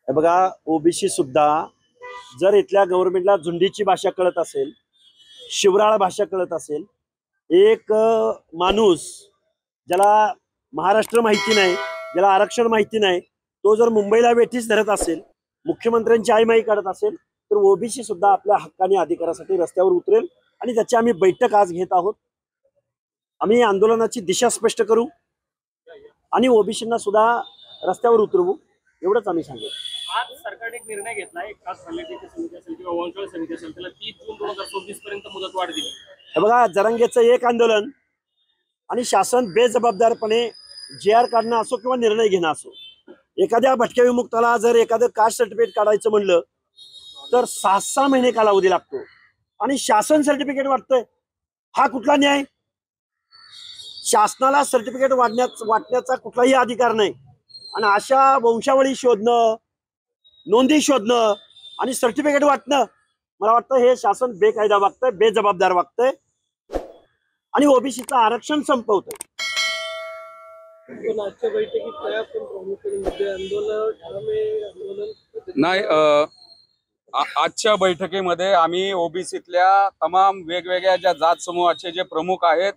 बघा, ओबीसी सुद्धा जर इथल्या गव्हर्नमेंटला झुंडीची भाषा कळत असेल, शिवराळ भाषा कळत असेल, एक माणूस ज्याला महाराष्ट्र माहिती नाही, ज्याला आरक्षण माहिती नाही, तो जर मुंबईला वेठीस धरत असेल, मुख्यमंत्र्यांची आईमाई काढत असेल, तर ओबीसी सुद्धा आपल्या हक्काने अधिकारासाठी रस्त्यावर उतरेल आणि त्याची आम्ही बैठक आज घेत आहोत. आम्ही आंदोलनाची दिशा स्पष्ट करू आणि ओबीसींना सुद्धा रस्त्यावर उतरवू, एवढंच आम्ही सांगू. आज सरकारने एक निर्णय घेतला, एक खास समिती असेल किंवा वंशवळ समिती असेल, त्याला 30 जून 2024 पर्यंत मुदतवाढ दिली. हे बघा, जरांगेचं एक आंदोलन आणि शासन बेजबाबदारपणे JR काढणं असो किंवा निर्णय घेणं असो, एखाद्या भटक्या विमुक्ताला जर एखादं कास्ट सर्टिफिकेट काढायचं म्हणलं तर 6-6 महिने कालावधी लागतो आणि शासन सर्टिफिकेट वाटतंय. हा कुठला न्याय? शासनाला सर्टिफिकेट वाटण्याचा कुठलाही अधिकार नाही आणि अशा वंशावळी शोधणं, नोंदी शोधणं आणि सर्टिफिकेट वाटणं, मला वाटतं हे शासन बेकायदा वागतंय, बेजबाबदार वागतंय आणि ओबीसीचं आरक्षण संपवतंय. नाही, आजच्या बैठकीमध्ये आम्ही ओबीसीतल्या तमाम वेगवेगळ्या ज्या जात समूहाचे जे प्रमुख आहेत,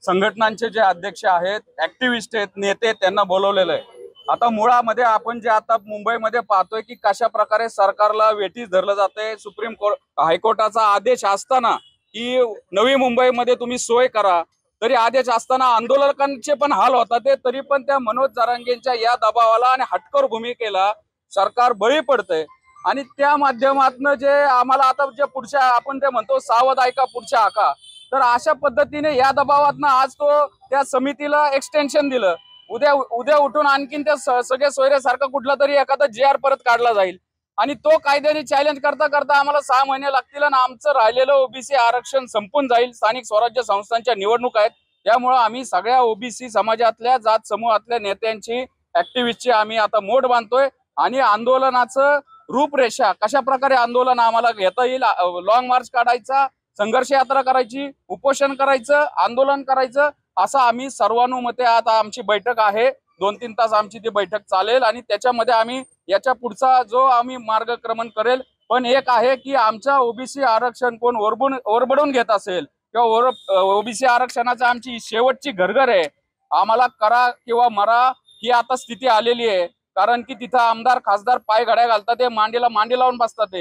संघटनांचे जे अध्यक्ष आहेत, ऍक्टिव्हिस्ट आहेत, नेते, त्यांना बोलवलेलं आहे. आता मुळामध्ये आपण जे आता मुंबईमध्ये पाहतोय की कशा प्रकारे सरकारला वेठीस धरलं जाते. सुप्रीम कोर्ट, हायकोर्टाचा आदेश असताना की नवी मुंबईमध्ये तुम्ही सोय करा, तरी आदेश असताना आंदोलकांचे पण हाल होतात, तरी पण त्या मनोज जरांगेंच्या या दबावाला आणि हटकर भूमिकेला सरकार बळी पडतंय. आणि त्या माध्यमातून जे आम्हाला आता जे पुढच्या आपण ते म्हणतो सावध ऐका पुढच्या आका, तर अशा पद्धतीने या दबावातनं आज तो त्या समितीला एक्सटेन्शन दिलं. उद्या उठून आणखीन त्या सगळे सोयऱ्यासारखा कुठला तरी एखादा JR परत काढला जाईल आणि तो कायद्याने चॅलेंज करता करता आम्हाला 6 महिने लागतील आणि आमचं राहिलेलं ओबीसी आरक्षण संपून जाईल. स्थानिक स्वराज्य संस्थांच्या निवडणूक आहेत, त्यामुळं आम्ही सगळ्या ओबीसी समाजातल्या जात समूहातल्या नेत्यांची, ऍक्टिव्हिस्टची आम्ही आता मोठ बांधतोय आणि आंदोलनाचं रूपरेषा कशा प्रकारे आंदोलन आम्हाला घेता येईल, लॉंग मार्च काढायचा, संघर्ष यात्रा करायची, उपोषण करायचं, आंदोलन करायचं, असं आम्ही सर्वानुमते आता आमची बैठक आहे. 2-3 तास आमची ती बैठक चालेल आणि त्याच्यामध्ये आम्ही याच्या पुढचा जो आम्ही मार्गक्रमण करेल. पण एक आहे की आमच्या ओबीसी आरक्षण कोण ओरबडून घेत असेल किंवा ओबीसी आरक्षणाची आमची शेवटची घरघर आहे, आम्हाला करा किंवा मरा ही आता स्थिती आलेली आहे. कारण की तिथं आमदार खासदार पाय घड्या घालतात, ते मांडी लावून बसतात.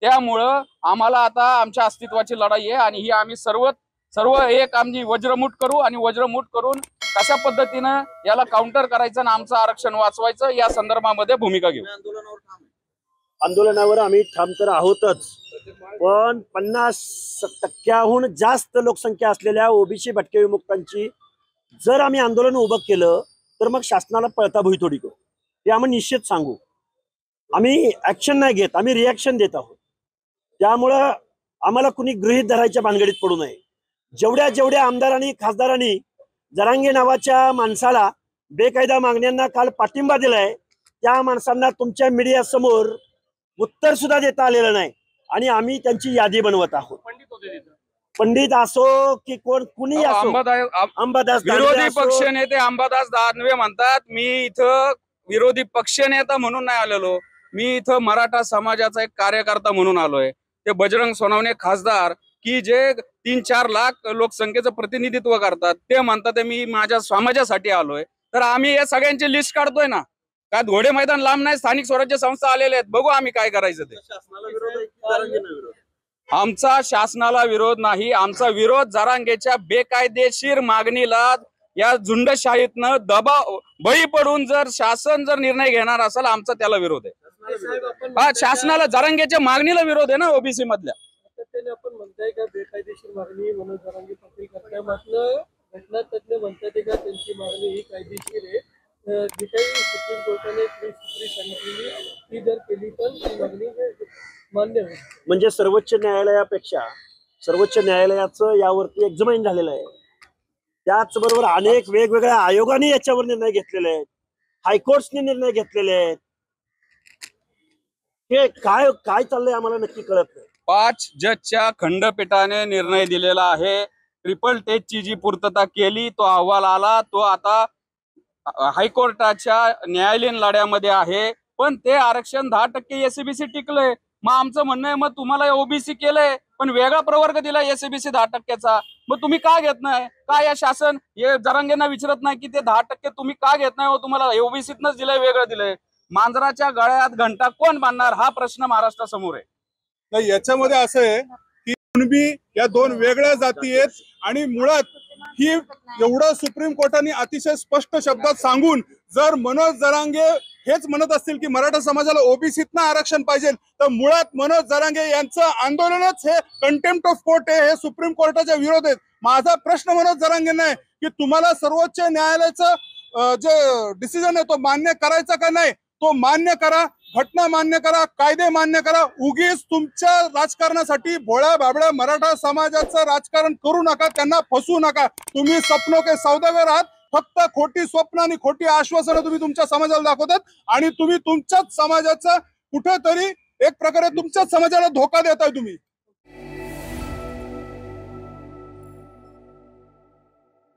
त्यामुळं आम्हाला आता आमच्या अस्तित्वाची लढाई आहे आणि ही आम्ही सर्व एक आमची वज्रमुठ करू आणि वज्रमुठ करून कशा पद्धतीनं याला काउंटर करायचं आणि आमचं आरक्षण वाचवायचं या संदर्भामध्ये भूमिका घेऊ. आंदोलनावर आम्ही ठाम तर आहोतच, पण 50% जास्त लोकसंख्या असलेल्या ओबीसी भटके विमुक्तांची जर आम्ही आंदोलन उभं केलं तर मग शासनाला पळता भुई थोडी करू, हे आम्ही निश्चित सांगू. आम्ही ऍक्शन नाही घेत, आम्ही रिॲक्शन देत आहोत. त्यामुळं आम्हाला कुणी गृहीत धरायच्या भानगडीत पडू नये. जेवढ्या आमदारांनी खासदारांनी जरांगे नावाच्या माणसाला बेकायदा मागण्यांना काल पाठिंबा दिलाय, त्या माणसांना तुमच्या मीडिया समोर उत्तर सुद्धा देता आलेलं नाही आणि आम्ही त्यांची यादी बनवत आहोत. पंडित असो की कुणी असो, अंबादास विरोधी पक्ष नेते अंबादास दानवे म्हणतात, मी इथं विरोधी पक्ष नेता म्हणून नाही आलेलो, मी इथं मराठा समाजाचा एक कार्यकर्ता म्हणून आलोय. ते बजरंग सोनवणे खासदार की जे 3-4 लाख लोकसंख्येचं प्रतिनिधित्व करतात, ते म्हणतात मी माझ्या समाजासाठी आलोय. तर आम्ही या सगळ्यांची लिस्ट काढतोय ना, काय घोडे मैदान लांब नाही, स्थानिक स्वराज्य संस्था आलेले आहेत, बघू आम्ही काय करायचं ते. आमचा शासनाला विरोध नाही, आमचा विरोध जरांगेच्या बेकायदेशीर मागणीला, या झुंडशाहीतनं बळी पडून जर शासन निर्णय घेणार असेल, आमचा त्याला विरोध आहे. हा, शासनाला जरांगेच्या मागणीला विरोध आहे ना ओबीसी मधल्या. आपण म्हणताय का बेकायदेशीर मागणी मनोज जरांगे पाटील करताय, मात्र घटना तज्ञ म्हणतात का त्यांची मागणी ही कायदेशीर आहे, जी काही सुप्रीम कोर्टाने सांगितलेली ती जर केली तर ती मागणी मान्य आहे. म्हणजे सर्वोच्च न्यायालयापेक्षा सर्वोच्च न्यायालयाचं यावरती एक्झामाइन झालेलं आहे. त्याचबरोबर अनेक वेगवेगळ्या आयोगाने याच्यावर निर्णय घेतलेले आहेत, हायकोर्टने निर्णय घेतलेले आहेत. हे काय चाललंय आम्हाला नक्की कळत नाही. 5 जजच्या खंडपीठाने निर्णय दिलेला आहे. ट्रिपल टेस्टची जी पूर्तता केली, तो अहवाल आला, तो आता हायकोर्टाच्या न्यायालयीन लढ्यामध्ये आहे. पण ते आरक्षण 10% एससीबीसी टिकलंय. मग आमचं म्हणणं आहे, मग तुम्हाला ओबीसी केलंय पण वेगळा प्रवर्ग दिला एससीबीसी 10%चा, मग तुम्ही का घेत नाही? का या शासन हे जरांगेंना विचारत नाही की ते 10% तुम्ही का घेत नाही? तुम्हाला ओबीसीतनच दिलंय, वेगळं दिलंय. मांजराच्या गळ्यात घंटा कोण बांधणार हा प्रश्न महाराष्ट्रासमोर आहे. नाही, याच्यामध्ये असं आहे की कुणबी या दोन वेगळ्या जाती आहेत आणि मुळात ही एवढं सुप्रीम कोर्टाने अतिशय स्पष्ट शब्दात सांगून जर मनोज जरांगे हेच म्हणत असतील की मराठा समाजाला ओबीसीतनं आरक्षण पाहिजे, तर मुळात मनोज जरांगे यांचं आंदोलनच हे कंटेम्प्ट ऑफ कोर्ट आहे, हे सुप्रीम कोर्टाच्या विरोध आहेत. माझा प्रश्न मनोज जरांगेंना आहे की तुम्हाला सर्वोच्च न्यायालयाचं जे डिसिजन आहे तो मान्य करायचा का नाही? तो मान्य करा, घटना मान्य करा, कायदे मान्य करा. उगीच तुमच्या राजकारणासाठी भोळ्या बाबड्या मराठा समाजाचं राजकारण करू नका, त्यांना फसवू नका. तुम्ही सपनो के सौदागर आहात. फक्त खोटी स्वप्न आणि खोटी आश्वासनं तुम्ही तुमच्या समाजाला दाखवतात आणि तुम्ही तुमच्याच समाजाचा कुठेतरी एक प्रकारे तुमच्याच समाजाला धोका देताय तुम्ही.